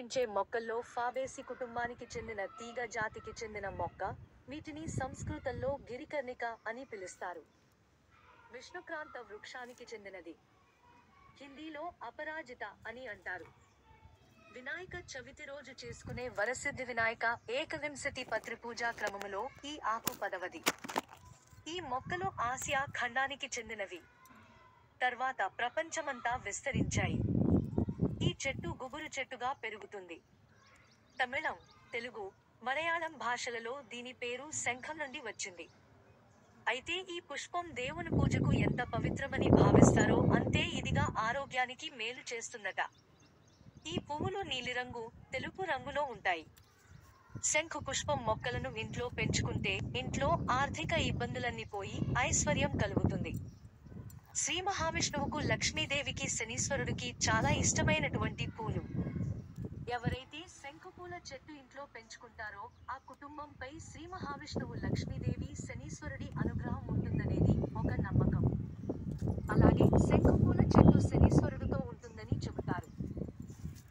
కనిపించే మొక్కల్లో ఫాబేసి కుటుంబానికి చెందిన తీగ జాతికి చెందిన మొక్క. వీటిని సంస్కృతంలో గిరికర్ణిక అని పిలుస్తారు. విష్ణుక్రాంత వృక్షానికి చెందినది. హిందీలో అపరాజిత అని అంటారు. వినాయక చవితి రోజు చేసుకునే వరసిద్ధి వినాయక ఏకవింశతి పత్రి పూజా క్రమములో ఈ ఆకు పదవది. ఈ మొక్కలు ఆసియా ఖండానికి చెందినవి. తర్వాత ప్రపంచమంతా విస్తరించాయి. ఈ చెట్టు గుబురు చెట్టుగా పెరుగుతుంది. తమిళం, తెలుగు, మలయాళం భాషలలో దీని పేరు శంఖం నుండి వచ్చింది. అయితే ఈ పుష్పం దేవుని పూజకు ఎంత పవిత్రమని భావిస్తారో అంతే ఇదిగా ఆరోగ్యానికి మేలు చేస్తుందట. ఈ పువ్వులు నీలిరంగు, తెలుపు రంగులో ఉంటాయి. శంఖు పుష్పం మొక్కలను ఇంట్లో పెంచుకుంటే ఇంట్లో ఆర్థిక ఇబ్బందులన్నీ పోయి ఐశ్వర్యం కలుగుతుంది. శ్రీ మహావిష్ణువుకు, లక్ష్మీదేవికి, శనీశ్వరుడికి చాలా ఇష్టమైనటువంటి పూలు. ఎవరైతే శంఖుపూల చెట్టు ఇంట్లో పెంచుకుంటారో ఆ కుటుంబంపై శ్రీ మహావిష్ణువు, లక్ష్మీదేవి, శనీశ్వరుడి అనుగ్రహం ఉంటుందనేది ఒక నమ్మకం. అలాగే శంఖుపూల చెట్టు శనీశ్వరుడితో ఉంటుందని చెబుతారు.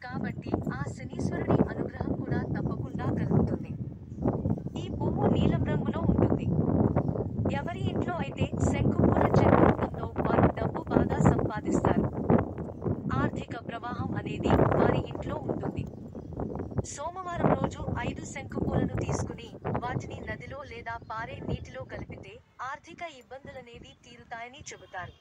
కాబట్టి ఆ శనీశ్వరుడి అనుగ్రహం కూడా తప్పకుండా కలుగుతుంది. ఈ పువ్వు నీలం రంగులో ఉంటుంది. ఎవరి ఇంట్లో అయితే శంఖుపూల చెట్టు ఉంటుందో వారు డబ్బు బాగా సంపాదిస్తారు. ఆర్థిక ప్రవాహం అనేది వారి ఇంట్లో ఉంటుంది. సోమవారం రోజు 5 శంఖుపూలను తీసుకుని వాటిని నదిలో లేదా పారే నీటిలో కలిపితే ఆర్థిక ఇబ్బందులనేవి తీరుతాయని చెబుతారు.